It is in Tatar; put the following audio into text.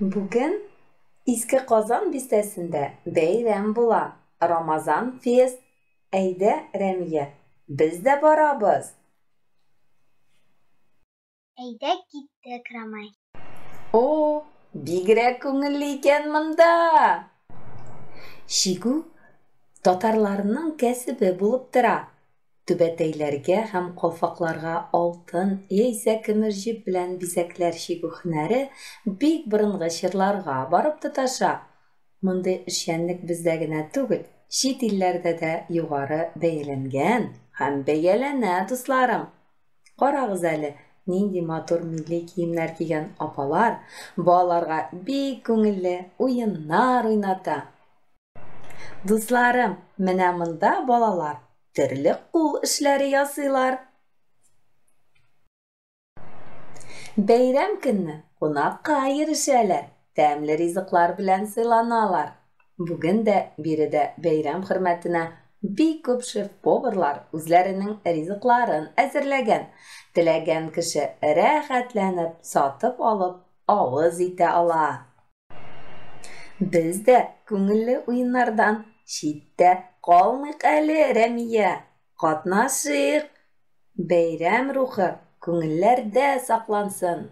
Bugün İski Qozon bistesinde beyram bula. Ramazan fest. Eyde Remiye. Biz de barabız. Eyde gittik Ramay. O, bigre көңіллі екен мында. Шигу татарларның кәсібі булып тора. Түбәтәйләргә һәм калфакларга алтын яисә көмеш җеп белән бизәкләр чигү һөнәре бик борынгы чорларга барып тоташа. Мондый эшчәнлек бездә генә түгел, чит илләрдә дә югары бәяләнгән һәм бәяләнә, дусларым. Карагыз әле, нинди матур милли киемнәр кигән апалар балаларга бик күңелле уеннар уйната. Дусларым, менә монда балалар төрле кул эшләре ясыйлар. Бәйрәм көнне кунакка ирешәләр, тәмле ризыклар белән сыйланалар. Бүген дә биредә бәйрәм хөрмәтенә бик күп шеф-поварлар үзләренең ризыкларын әзерләгән. Теләгән кеше рәхәтләнеп, сатып алып, авыз итә ала. Без дә күңелле уеннардан читтә калмыйк әле, Рәмия. Катнашыйк. Бәйрәм рухы күңелләрдә саклансын.